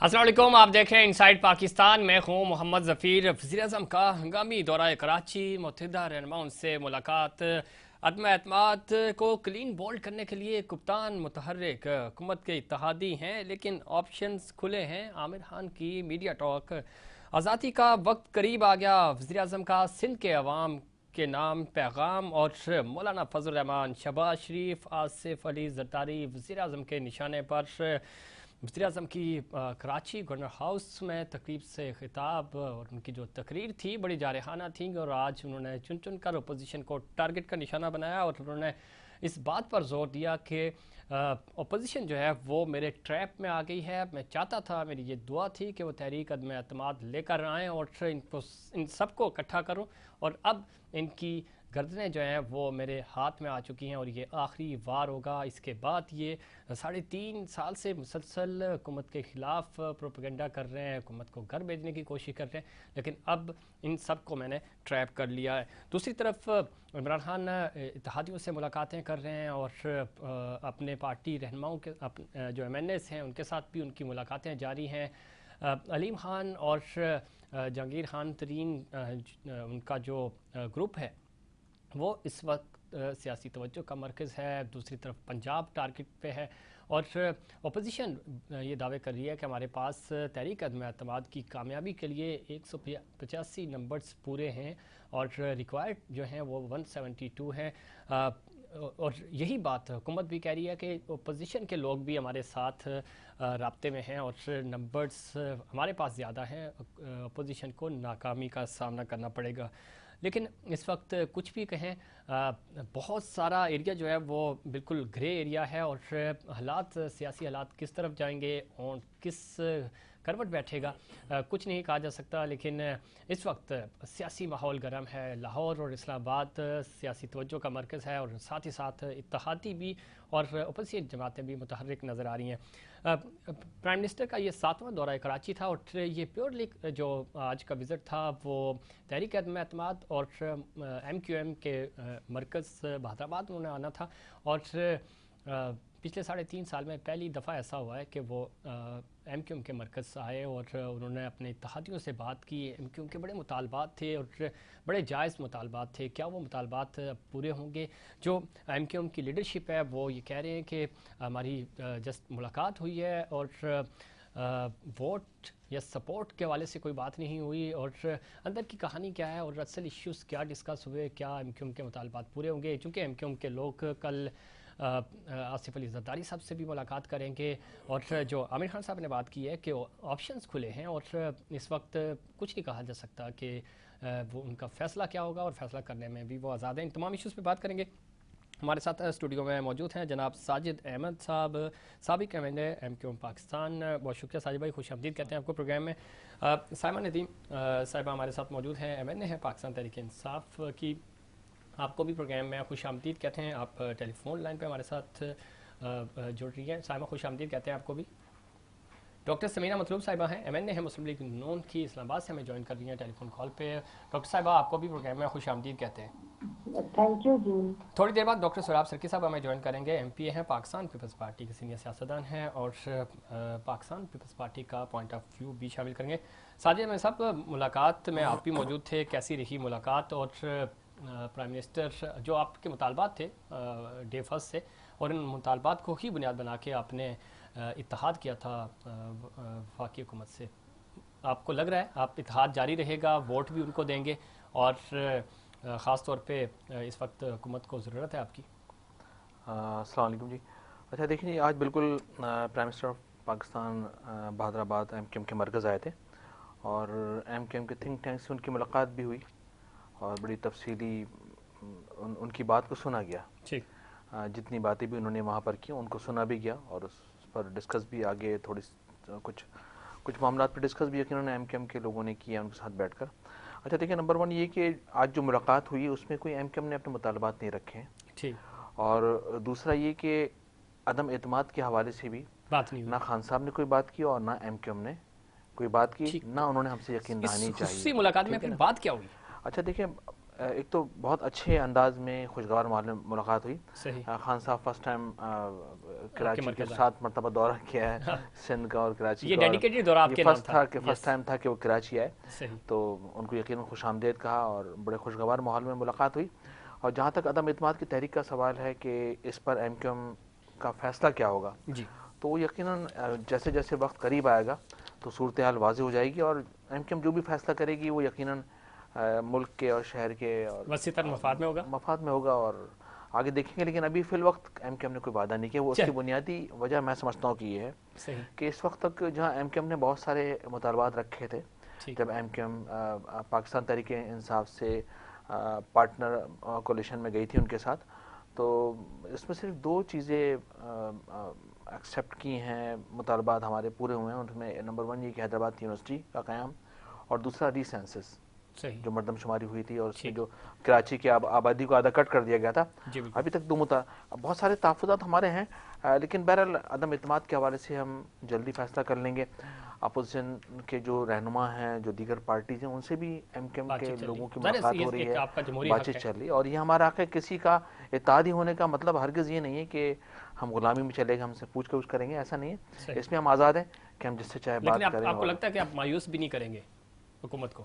अस्सलाम वालेकुम, आप देखें इनसाइड पाकिस्तान। मैं हूँ मोहम्मद ज़फ़ीर। वज़ीर-ए-आज़म का हंगामी दौरा कराची, मुत्तहिदा रहनुमाओं से मुलाकात, अदम एतमाद को क्लीन बोल्ड करने के लिए कप्तान मुतहर्रिक हुकूमत के इत्तेहादी हैं, लेकिन ऑप्शंस खुले हैं। आमिर खान की मीडिया टॉक, आज़ादी का वक्त करीब आ गया, वज़ीर-ए-आज़म का सिंध के अवाम के नाम पैगाम, और मौलाना फजल रहमान, शहबाज शरीफ, आसिफ अली ज़रदारी वज़ीर-ए-आज़म के निशाने पर वज़ीर-ए-आज़म की कराची गवर्नर हाउस में तकरीब से खिताब, और उनकी जो तकरीर थी बड़ी जारहाना थी, और आज उन्होंने चुन चुन कर अपोजिशन को टारगेट का निशाना बनाया, और उन्होंने इस बात पर जोर दिया कि अपोजिशन जो है वो मेरे ट्रैप में आ गई है। मैं चाहता था, मेरी ये दुआ थी कि वो तहरीक अदम एतमाद लेकर आएँ और इनको इन सबको इकट्ठा करूँ, और अब इनकी गर्दनें जो हैं वो मेरे हाथ में आ चुकी हैं, और ये आखिरी वार होगा। इसके बाद ये 3.5 साल से मुसलसल हुकूमत के ख़िलाफ़ प्रोपेगेंडा कर रहे हैं, हुकूमत को घर भेजने की कोशिश कर रहे हैं, लेकिन अब इन सब को मैंने ट्रैप कर लिया है। दूसरी तरफ इमरान खान इत्तेहादियों से मुलाकातें कर रहे हैं, और अपने पार्टी रहनुमाओं के जो MNAs हैं उनके साथ भी उनकी मुलाकातें जारी हैं। अलीम खान और जहांगीर खान तरीन उनका जो ग्रुप है वो इस वक्त सियासी तवज्जो का मरकज़ है। दूसरी तरफ पंजाब टारगेट पे है, और अपोजिशन ये दावे कर रही है कि हमारे पास तहरीक अदम एतमाद की कामयाबी के लिए 185 नंबर्स पूरे हैं, और रिक्वायर्ड जो हैं वो 172 हैं। और यही बात हुकूमत भी कह रही है कि अपोजिशन के लोग भी हमारे साथ राब्ते में हैं, और नंबर्स हमारे पास ज़्यादा हैं, अपोजिशन को नाकामी का सामना करना पड़ेगा। लेकिन इस वक्त कुछ भी कहें, बहुत सारा एरिया जो है वो बिल्कुल ग्रे एरिया है, और सियासी हालात किस तरफ जाएंगे और किस करवट बैठेगा कुछ नहीं कहा जा सकता। लेकिन इस वक्त सियासी माहौल गर्म है। लाहौर और इस्लामाबाद सियासी तवज्जो का मरकज़ है, और साथ ही साथ इत्तेहादी भी और अपोजिशन जमातें भी मुतहर्रिक नज़र आ रही हैं। प्राइम मिनिस्टर का ये 7वां दौरा कराची था, और ये प्योरली जो आज का विज़िट था वो तहरीक अदम एतमाद और MQM के मरकज़ बहादराबाद उन्होंने आना था, और पिछले 3.5 साल में पहली दफ़ा ऐसा हुआ है कि वो MQM के मरकज़ से आए, और उन्होंने अपने इत्तेहादियों से बात की। MQM के बड़े मुतालबात थे, और बड़े जायज़ मुतालबात थे। क्या वो मुतालबात पूरे होंगे? जो MQM की लीडरशिप है वो ये कह रहे हैं कि हमारी जस्ट मुलाकात हुई है, और वोट या सपोर्ट के हवाले से कोई बात नहीं हुई, और अंदर की कहानी क्या है और असल इश्यूज़ क्या डिस्कस हुए, क्या MQM के मुतालबात पूरे होंगे। चूँकि MQM के लोग कल आसिफ अली ज़रदारी साहब से भी मुलाकात करेंगे, और जो आमिर खान साहब ने बात की है कि ऑप्शंस खुले हैं, और इस वक्त कुछ नहीं कहा जा सकता कि वो उनका फ़ैसला क्या होगा, और फ़ैसला करने में भी वो आज़ाद हैं। इन तमाम इश्यूज़ पे बात करेंगे। हमारे साथ स्टूडियो में मौजूद हैं जनाब साजिद अहमद साहब, साबिक MNA MQM पाकिस्तान। बहुत शुक्रिया साजिद भाई, खुश आमदीद कहते हैं आपको प्रोग्राम में। साइमा नदीम साहिबा हमारे साथ मौजूद हैं, MNA है पाकिस्तान तहरीक इंसाफ की। आपको भी प्रोग्राम में खुश आमदीद कहते हैं। आप टेलीफोन लाइन पे हमारे साथ जुड़ रही हैं। साइमा, खुश आमदीद कहते हैं आपको भी। डॉक्टर समीना मतलूब साहिबा हैं, MNA है मुस्लिम लीग नून की, इस्लामाबाद से हमें ज्वाइन कर रही हैं टेलीफोन कॉल पे। डॉक्टर साहिबा, आपको भी प्रोग्राम में खुश आमदीद कहते हैं। थैंक यू जी। थोड़ी देर बाद डॉक्टर सुराब सरकी साहब हमें ज्वाइन करेंगे। MP हैं, पाकिस्तान पीपल्स पार्टी के सीनियर सियासतदान हैं, और पाकिस्तान पीपल्स पार्टी का पॉइंट ऑफ व्यू भी शामिल करेंगे। साजिद में साहब, मुलाकात में आप भी मौजूद थे, कैसी रही मुलाकात? और प्राइम मिनिस्टर जो आपके मुतालबात थे डे फर्स्ट से, और इन मुतालबात को ही बुनियाद बना के आपने इत्तेहाद किया था वफाकी हुकूमत से, आपको लग रहा है आप इत्तेहाद जारी रहेगा, वोट भी उनको देंगे, और ख़ास तौर पे इस वक्त हुकूमत को ज़रूरत है आपकी? अस्सलाम वालेकुम जी। अच्छा देखिए, आज बिल्कुल prime minister of Pakistan Bahadurabad MQM के मरकज़ आए थे, और MQM के थिंक टैंक से उनकी मुलाकात भी हुई, और बड़ी तफसीली उनकी बात को सुना गया। ठीक। जितनी बातें भी उन्होंने वहाँ पर की उनको सुना भी गया, और उस पर डिस्कस भी आगे थोड़ी कुछ मामलात पर डिस्कस भी है कि उन्होंने MQM के लोगों ने किया उनके साथ बैठकर। अच्छा देखिए, नंबर 1 ये कि आज जो मुलाकात हुई है उसमें कोई MQM ने अपने मुतालबात नहीं रखे हैं। ठीक। और दूसरा ये कि अदम एतमाद के हवाले से भी बात नहीं हुई। ना खान साहब ने कोई बात की और ना MQM ने कोई बात की, ना उन्होंने हमसे यकीन दहानी चाहिए। मुलाकात में फिर बात क्या हुई? अच्छा देखिए, ایک تو بہت اچھے انداز میں خوشگوار ملاقات ہوئی. صحیح. خان صاحب فرسٹ ٹائم کراچی کے مرکز 7 مرتبہ دورہ کیا ہے سندھ کا اور کراچی یہ کا, اور ڈیڈیکیٹڈ دورہ آپ یہ کے نام فرسٹ تھا. تھا کہ فرسٹ ٹائم تھا کہ وہ کراچی آئے, صحیح. تو ان کو یقیناً خوش آمدید کہا اور بڑے خوشگوار ماحول میں ملاقات ہوئی. اور جہاں تک عدم اعتماد کی تحریک کا سوال ہے کہ اس پر ایم کیو ایم کا فیصلہ کیا ہوگا, جی. تو وہ یقیناً جیسے جیسے وقت قریب آئے گا تو صورتحال واضح ہو جائے گی, اور ایم کیو ایم جو بھی فیصلہ کرے گی وہ یقیناً ملک کے اور شہر کے اور وسیع تر مفاد میں ہوگا. مفاد میں ہوگا, اور آگے دیکھیں گے. لیکن ابھی فی الوقت ایم کیو ایم نے کوئی وعدہ نہیں کیا. وہ اس کی بنیادی وجہ میں سمجھتا ہوں کہ یہ ہے صحیح. کہ اس وقت تک جہاں ایم کیو ایم نے بہت سارے مطالبات رکھے تھے, ٹھیک. جب M Q M Pakistan Tehreek Insaf سے پارٹنر کولیشن میں گئی تھی ان کے ساتھ, تو اس میں صرف 2 چیزیں ایکسیپٹ کی ہیں, مطالبات ہمارے پورے ہوئے ہیں. ان میں نمبر 1 یہ کہ حیدرآباد یونیورسٹی کا قیام, اور دوسرا ری سینسس صحیح. جو مردم شماری ہوئی تھی, اور اس میں ٹھیک. جو کراچی کی آبادی کو آدھا کٹ کر دیا گیا تھا. جی بالکل. ابھی تک بہت سارے تحفظات ہمارے ہیں, لیکن بہرحال عدم اعتماد کے حوالے سے ہم جلدی فیصلہ کر لیں گے. اپوزیشن کے جو رہنما ہیں, جو دیگر پارٹیز ہیں, ان سے بھی ایم کیو ایم کے لوگوں کی ملاقات ہو رہی ہے, بات چیت چل رہی ہے. اور یہ ہمارا حق ہے. کسی کا اتحادی ہونے کا مطلب ہرگز یہ نہیں ہے کہ ہم غلامی میں چلے گئے, ہم سے پوچھ گچھ کریں گے, ایسا نہیں ہے. اس میں ہم آزاد ہیں کہ ہم جس سے چاہے بات کریں. آپ کو لگتا ہے کہ آپ مایوس بھی نہیں کریں گے حکومت کو؟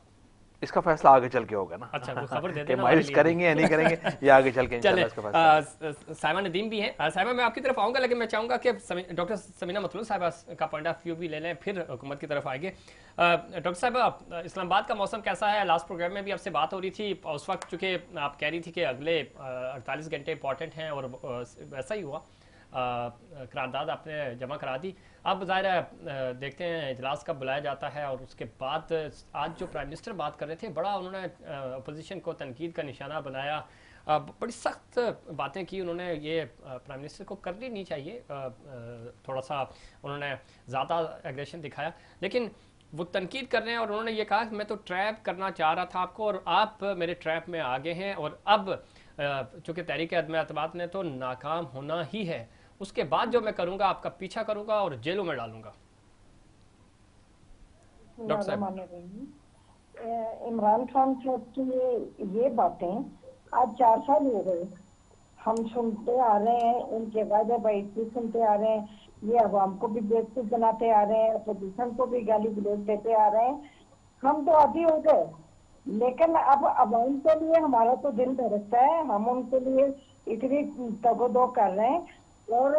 اس کا فیصلہ آگے چل کے ہوگا نا. اچھا, وہ خبر دے کہ دینا مایوس کریں گے یا نہیں کریں گے, یہ آگے چل کے انشاءاللہ اس کا فیصلہ. سائمہ ندیم بھی ہیں. سائمہ, میں آپ کی طرف آؤں گا, لیکن میں چاہوں گا کہ ڈاکٹر سمینہ مطلوب صاحبہ کا پوائنٹ آف ویو بھی لے لیں, پھر حکومت کی طرف آئیں گے. ڈاکٹر صاحبہ, اسلام آباد کا موسم کیسا ہے؟ لاسٹ پروگرام میں بھی آپ سے بات ہو رہی تھی, اس وقت چونکہ آپ کہہ رہی تھی کہ اگلے 48 گھنٹے امپورٹنٹ ہیں, اور ویسا ہی ہوا. قرارداد آپ نے جمع کرا دی. اب ظاہر ہے دیکھتے ہیں اجلاس کب بلایا جاتا ہے, اور اس کے بعد آج جو پرائم منسٹر بات کر رہے تھے, بڑا انہوں نے اپوزیشن کو تنقید کا نشانہ بنایا, بڑی سخت باتیں کی انہوں نے. یہ پرائم منسٹر کو کرنی نہیں چاہیے, تھوڑا سا انہوں نے زیادہ ایگریشن دکھایا, لیکن وہ تنقید کر رہے ہیں. اور انہوں نے یہ کہا کہ میں تو ٹریپ کرنا چاہ رہا تھا آپ کو, اور آپ میرے ٹریپ میں آگے ہیں, اور اب چونکہ تحریک عدم اعتماد نے تو ناکام ہونا ہی ہے, اس کے بعد جو میں کروں گا آپ کا پیچھا کروں گا اور جیلوں میں ڈالوں گا. ڈاکٹر صاحب, عمران خان صاحب کی یہ باتیں آج 4 سال ہو گئے, ہم سنتے آ رہے ہیں, ان کے وعدے باعث سنتے آ رہے ہیں, یہ عوام کو بھی بیوقوف بناتے آ رہے ہیں, اپوزیشن کو بھی گالی گلوچ دیتے آ رہے ہیں. ہم تو عادی ہو گئے, لیکن اب عوام کے لیے ہمارا تو دل دھڑکتا ہے, ہم ان کے لیے اتنی تگ و دو کر رہے ہیں, اور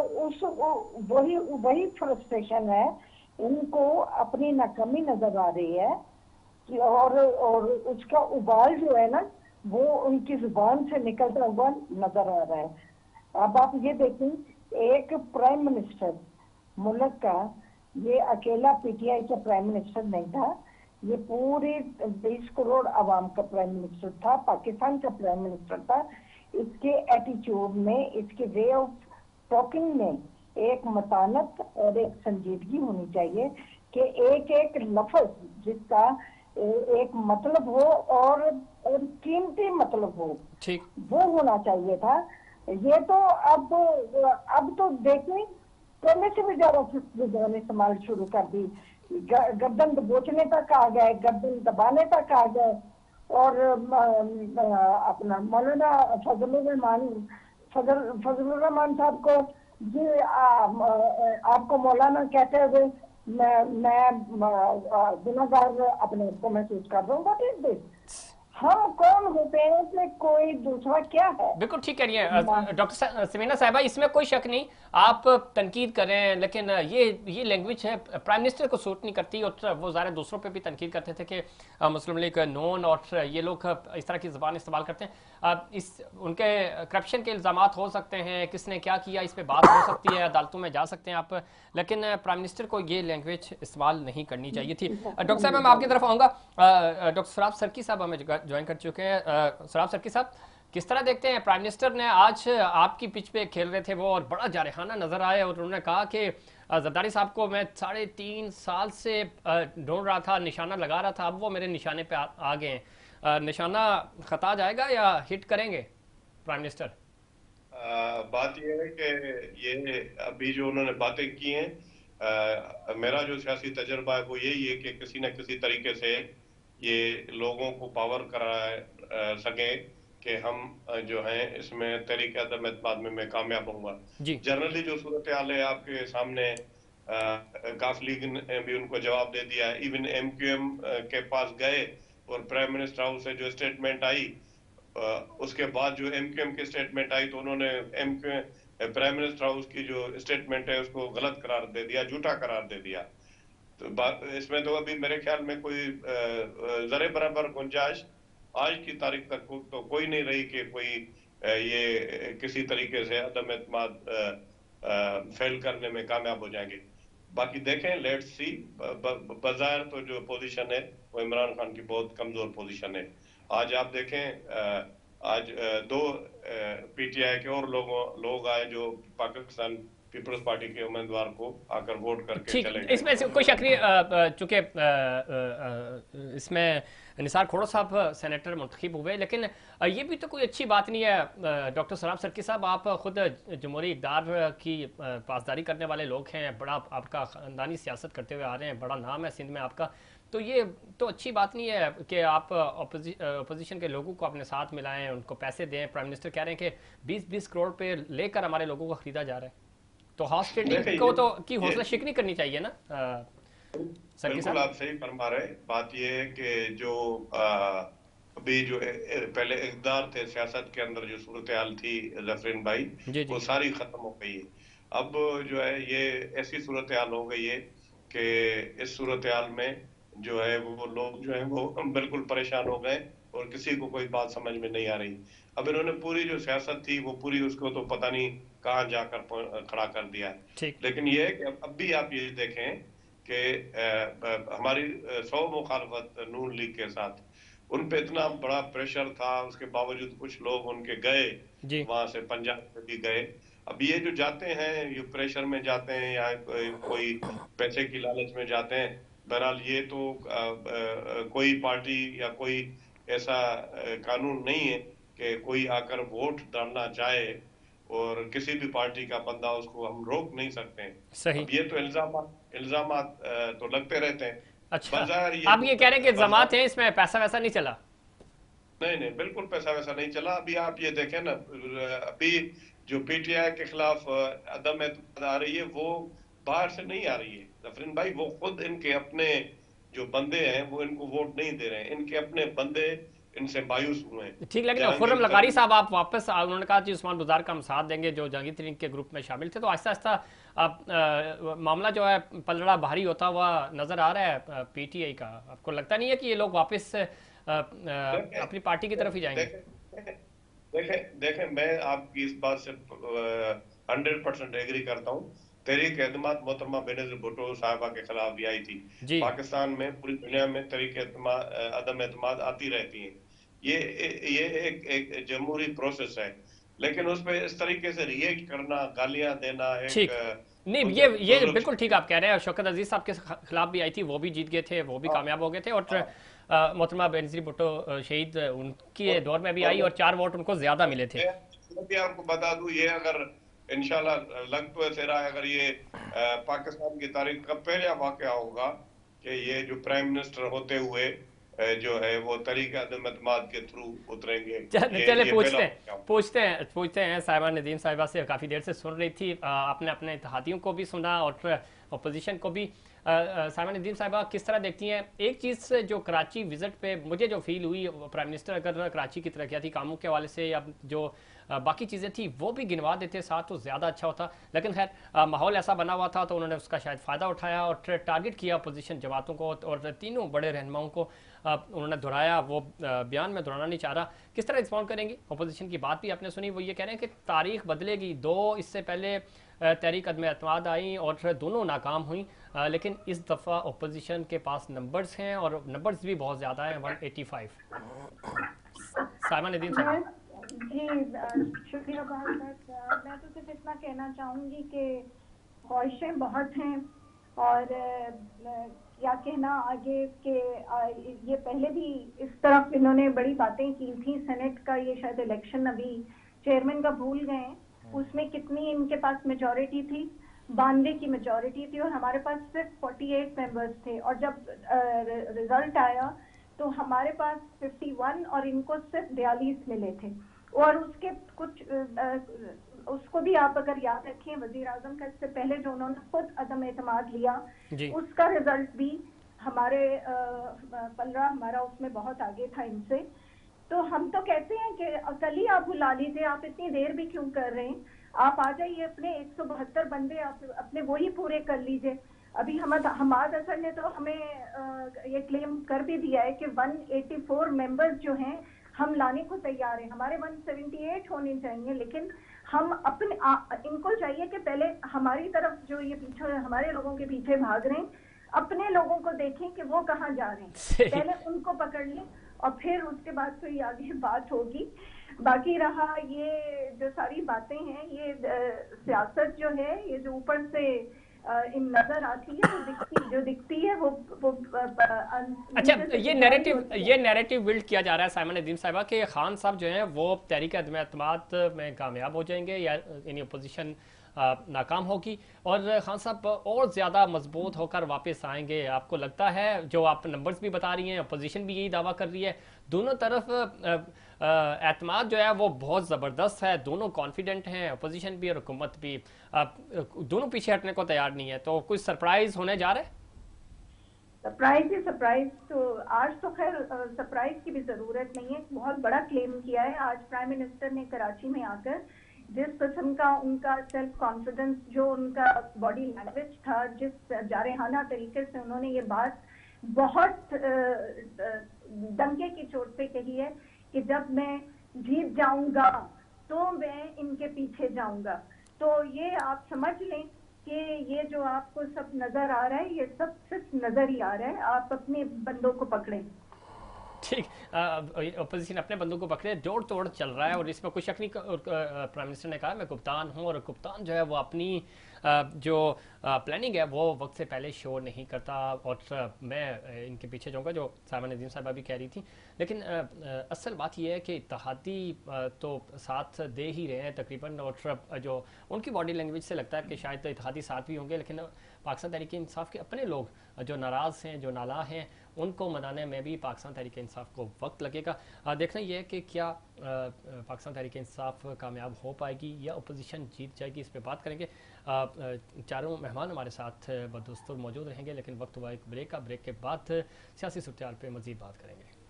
وہی فرسٹریشن ہے, ان کو اپنی ناکامی نظر آ رہی ہے, اور اس کا ابال جو ہے نا وہ ان کی زبان سے نکلتا ہوا نظر آ رہا ہے. اب آپ یہ دیکھیں, ایک پرائم منسٹر ملک کا, یہ اکیلا پی ٹی آئی کا پرائم منسٹر نہیں تھا, یہ پوری 20 کروڑ عوام کا پرائم منسٹر تھا, پاکستان کا پرائم منسٹر تھا. اس کے ایٹیچیوڈ میں, اس کے وے آف ٹاکنگ میں ایک متانت اور ایک سنجیدگی ہونی چاہیے, کہ ایک ایک لفظ جس کا ایک مطلب ہو اور قیمتی مطلب ہو, وہ ہونا چاہیے تھا. یہ تو اب تو دیکھیں, پہلے سے بھی زیادہ زبان استعمال شروع کر دی, گردن دبوچنے تک آ گئے, گردن دبانے تک آ گئے. اور اپنا مولانا فضل الرحمان صاحب کو جی آپ کو مولانا کہتے ہوئے میں گناہگار اپنے کو محسوس کر رہا ہوں. بٹ از دس, ہم کون ہوتے ہیں, اس میں کوئی دوسرا کیا ہے؟ بالکل ٹھیک کہہ رہی ہیں ڈاکٹر سمینہ صاحبہ, اس میں کوئی شک نہیں, آپ تنقید کریں, لیکن یہ لینگویج ہے پرائم منسٹر کو سوٹ نہیں کرتی, اور وہ ظاہر دوسروں پہ بھی تنقید کرتے تھے کہ مسلم لیگ نون اور یہ لوگ اس طرح کی زبان استعمال کرتے ہیں. ان کے کرپشن کے الزامات ہو سکتے ہیں, کس نے کیا کیا اس پہ بات ہو سکتی ہے, عدالتوں میں جا سکتے ہیں آپ, لیکن پرائم منسٹر کو یہ لینگویج استعمال نہیں کرنی چاہیے تھی. ڈاکٹر صاحب, میں آپ کی طرف آؤں گا. ڈاکٹر سراب سرکی صاحب ہمیں جوائن کر چکے ہیں. سراب سرکی صاحب, کس طرح دیکھتے ہیں پرائم منسٹر نے آج آپ کی پچ پہ کھیل رہے تھے وہ, اور بڑا جارحانہ نظر آئے, اور انہوں نے کہا کہ زرداری صاحب کو میں 3.5 سال سے ڈھونڈ رہا تھا, نشانہ لگا رہا تھا, اب وہ میرے نشانے پہ آ گئے ہیں. نشانہ خطا جائے گا یا ہٹ کریں گے پرائم منسٹر؟ بات یہ ہے کہ یہ ابھی جو انہوں نے باتیں کی ہیں, میرا جو سیاسی تجربہ ہے وہ یہی ہے کہ کسی نہ کسی طریقے سے ये लोगों को पावर करा सके कि हम जो हैं इसमें तहरीक अदम एतमाद में मैं कामयाब होऊंगा। जनरली जो सूरत हाल है आपके सामने, काफ लीग ने भी उनको जवाब दे दिया। इवन MQM के पास गए और प्राइम मिनिस्टर हाउस से जो स्टेटमेंट आई, उसके बाद जो MQM की स्टेटमेंट आई तो उन्होंने प्राइम मिनिस्टर हाउस की जो स्टेटमेंट है उसको गलत करार दे दिया, झूठा करार दे दिया। तो बात इसमें तो अभी मेरे ख्याल में कोई जरे बराबर गुंजाइश आज की तारीख तक तो कोई नहीं रही कि कोई ये किसी तरीके से अदम एतमाद फेल करने में कामयाब हो जाएंगे। बाकी देखें, लेट्स सी। बाजार तो जो पोजीशन है वो इमरान खान की बहुत कमजोर पोजीशन है। आज आप देखें, आज दो PTI के और लोग आए जो पाकिस्तान पीपल्स पार्टी के उम्मीदवार को आकर वोट करके चले गए। इसमें कोई शक नहीं, चूंकि इसमें निसार खोड़ो साहब सेनेटर मुंतखब हुए, लेकिन ये भी तो कोई अच्छी बात नहीं है। डॉक्टर सलाम सर्की साहब, आप खुद जमहूरी इक़्तिदार की पासदारी करने वाले लोग हैं, बड़ा आपका ख़ानदानी सियासत करते हुए आ रहे हैं, बड़ा नाम है सिंध में आपका, तो ये तो अच्छी बात नहीं है कि आप अपोजिशन के लोगों को अपने साथ मिलाएं, उनको पैसे दें। प्राइम मिनिस्टर कह रहे हैं कि 20-20 करोड़ पे लेकर हमारे लोगों को ख़रीदा जा रहा है, तो हॉर्स ट्रेडिंग को तो की हौसला शिक नहीं करनी चाहिए ना। बिल्कुल आप सही फरमा रहे। बात ये है कि जो अभी जो पहले इक़्तिदार थे सियासत के अंदर, जो सूरत हाल थी ज़फ़रीन भाई, वो सारी खत्म हो गई है। अब जो है ये ऐसी सूरत हाल हो गई है कि इस सूरत हाल में जो है वो लोग जो है वो बिल्कुल परेशान हो गए और किसी को कोई बात समझ में नहीं आ रही। अब इन्होंने पूरी जो सियासत थी वो पूरी, उसको तो पता नहीं कहाँ जाकर खड़ा कर दिया है। लेकिन ये है कि अब भी आप ये देखें कि हमारी 100 मुखालफत नून लीग के साथ, उन पे इतना बड़ा प्रेशर था, उसके बावजूद कुछ लोग उनके गए, वहां से पंजाब में भी गए। अब ये जो जाते हैं, ये प्रेशर में जाते हैं या कोई पैसे की लालच में जाते हैं, बहरहाल ये तो कोई पार्टी या कोई ऐसा कानून नहीं है कि कोई आकर वोट डालना चाहे और किसी भी पार्टी का बंदा, उसको हम रोक नहीं सकते हैं। सही। अब ये तो इल्जामात तो लगते रहते हैं। अच्छा, आप ये कह रहे हैं कि इल्जामात हैं, इसमें पैसा वैसा नहीं चला? नहीं, बिल्कुल पैसा वैसा नहीं चला। अभी आप ये देखें ना, अभी जो PTI के खिलाफ अदम एतमाद आ रही है वो बाहर से नहीं आ रही है ज़फ़रीन भाई, वो खुद इनके अपने जो बंदे हैं वो इनको वोट नहीं दे रहे हैं, इनके अपने बंदे इनसे मायूस हुए हैं। ठीक, लेकिन खुर्रम लगारी साहब आप वापस, उन्होंने कहा कि उस्मान बुज़दार का हम साथ देंगे, जो जहांगीर तरीन के ग्रुप में शामिल थे, तो आहिस्ता आहिस्ता मामला जो है पलड़ा भारी होता हुआ नजर आ रहा है PTI का। आपको लगता नहीं है कि ये लोग वापस अपनी पार्टी की तरफ ही जाएंगे? देखें, मैं आपकी इस बात से 100% एग्री करता हूँ। तहरीक एतमाद मोहतरमा बेनज़ीर भुट्टो साहबा के खिलाफ भी आई थी। पाकिस्तान में, पूरी दुनिया में तहरीक अदम एतमाद आती रहती है। ये एक जमहूरी प्रोसेस है, लेकिन उस पर इस तरीके से रिएक्ट करना, गालियां देना, नहीं, ये बिल्कुल ठीक आप कह रहे हैं। शौकत अजीज साहब के खिलाफ भी आई थी, वो भी जीत गए थे, वो भी कामयाब हो गए थे। और मोहतरमा बेनज़ीर भुट्टो शहीद, उनके दौर में भी आई और 4 वोट उनको ज्यादा मिले थे। आपको बता दूं, ये अगर इंशाल्लाह लग तो ऐसे रहा है, अगर ये पाकिस्तान की तारीख का पहला वाकया होगा कि ये जो प्राइम मिनिस्टर होते हुए जो है वो तहरीक अदम एतमाद के थ्रू उतरेंगे। चले पूछते हैं साहिबा नदीम साहिबा से, काफ़ी देर से सुन रही थी, आपने अपने इत्तेहादियों को भी सुना और अपोजिशन को भी। साहिबा नदीम साहिबा, किस तरह देखती हैं एक चीज़ जो कराची विजिट पे मुझे जो फील हुई, प्राइम मिनिस्टर अगर कराची की तरक्याती कामों के हवाले से या जो बाकी चीज़ें थी वो भी गिनवा देते साथ तो ज़्यादा अच्छा होता। लेकिन खैर माहौल ऐसा बना हुआ था तो उन्होंने उसका शायद फ़ायदा उठाया और टारगेट किया अपोजिशन जमातों को और तीनों बड़े रहनुमाओं को उन्होंने दोहराया। वो बयान में दोहराना नहीं चाह रहा। किस तरह रिस्पॉन्ड करेंगी? अपोजिशन की बात भी आपने सुनी, वो ये कह रहे हैं कि तारीख बदलेगी। 2 इससे पहले तहरीक अदम एतमाद आई और दोनों नाकाम हुई, लेकिन इस दफ़ा अपोजिशन के पास नंबर्स हैं और नंबर्स भी बहुत ज़्यादा हैं, 185। साहिबा नदीम साहब जी, शुक्रिया बहुत बहुत। मैं तो सिर्फ इतना कहना चाहूँगी कि ख्वाहिशें बहुत हैं और क्या कहना आगे के ये पहले भी इस तरफ इन्होंने बड़ी बातें की थी। सेनेट का ये शायद इलेक्शन अभी चेयरमैन का भूल गए, उसमें कितनी इनके पास मेजॉरिटी थी, 92 की मेजॉरिटी थी और हमारे पास सिर्फ 48 मेंबर्स थे। और जब रिजल्ट आया تو ہمارے پاس 51 اور ان کو صرف 42 ملے تھے. اور اس کے کچھ اس کو بھی آپ اگر یاد رکھیں وزیر اعظم کا اس سے پہلے جو انہوں نے خود عدم اعتماد لیا اس کا رزلٹ بھی ہمارے 15 ہمارا اس میں بہت آگے تھا ان سے. تو ہم تو کہتے ہیں کہ کل ہی آپ بلا لیجیے, آپ اتنی دیر بھی کیوں کر رہے ہیں, آپ آ جائیے, اپنے 172 بندے آپ اپنے وہی پورے کر لیجیے. ابھی حماد اظہر نے تو ہمیں یہ کلیم کر بھی دیا ہے کہ 184 ممبرز جو ہیں ہم لانے کو تیار ہیں. ہمارے 178 ہونے چاہیے, لیکن ہم اپنے ان کو چاہیے کہ پہلے ہماری طرف جو یہ پیچھے ہمارے لوگوں کے پیچھے بھاگ رہے ہیں, اپنے لوگوں کو دیکھیں کہ وہ کہاں جا رہے ہیں, پہلے ان کو پکڑ لیں اور پھر اس کے بعد کوئی آگے بات ہوگی. باقی رہا یہ جو ساری باتیں ہیں, یہ سیاست جو ہے یہ جو اوپر سے نظر آتی ہے, وہ جو دکھتی ہے وہ اچھا یہ نیریٹو بلڈ کیا جا رہا ہے سائمہ ندیم صاحبہ کہ خان صاحب جو ہیں وہ تحریک عدم اعتماد میں کامیاب ہو جائیں گے یا یعنی اپوزیشن ناکام ہوگی اور خان صاحب اور زیادہ مضبوط ہو کر واپس آئیں گے. آپ کو لگتا ہے, جو آپ نمبرز بھی بتا رہی ہیں, اپوزیشن بھی یہی دعویٰ کر رہی ہے, دونوں طرف اعتماد جو ہے وہ بہت زبردست ہے, دونوں کانفیڈنٹ ہیں, اپوزیشن بھی اور حکومت بھی, دونوں پیچھے ہٹنے کو تیار نہیں ہے, تو کچھ سرپرائز ہونے جا رہا ہے؟ سرپرائز تو آج تو خیر سرپرائز کی بھی ضرورت نہیں ہے. بہت بڑا کلیم کیا ہے آج پرائم منسٹر نے کراچی میں آ کر. جس قسم کا ان کا سیلف کانفیڈنس, جو ان کا باڈی لینگویج تھا, جس جارحانہ طریقے سے انہوں نے یہ بات بہت ڈنکے کی چوٹ پہ کہی ہے کہ جب میں جیت جاؤں گا تو میں ان کے پیچھے جاؤں گا. تو یہ آپ سمجھ لیں کہ یہ جو آپ کو سب نظر آ رہا ہے یہ سب صرف نظر ہی آ رہا ہے. آپ اپنے بندوں کو پکڑیں. ٹھیک, اپوزیشن اپنے بندوں کو پکڑے, جوڑ توڑ چل رہا ہے اور اس میں کوئی شک نہیں. پرائم منسٹر نے کہا میں کپتان ہوں اور کپتان جو ہے وہ اپنی جو پلاننگ ہے وہ وقت سے پہلے شو نہیں کرتا, اور میں ان کے پیچھے جاؤں گا, جو سائمہ ندیم صاحبہ بھی کہہ رہی تھی. لیکن اصل بات یہ ہے کہ اتحادی تو ساتھ دے ہی رہے ہیں تقریباً, اور جو ان کی باڈی لینگویج سے لگتا ہے کہ شاید اتحادی ساتھ بھی ہوں گے, لیکن پاکستان تحریک انصاف کے اپنے لوگ جو ناراض ہیں, جو نالاں ہیں, ان کو منانے میں بھی پاکستان تحریک انصاف کو وقت لگے گا. دیکھنا یہ ہے کہ کیا پاکستان تحریک انصاف کامیاب ہو پائے گی یا اپوزیشن جیت جائے گی, اس پہ بات کریں گے. چاروں مہمان ہمارے ساتھ بدستور موجود رہیں گے, لیکن وقت ہوا ایک بریک کا. بریک کے بعد سیاسی صورتحال پہ مزید بات کریں گے.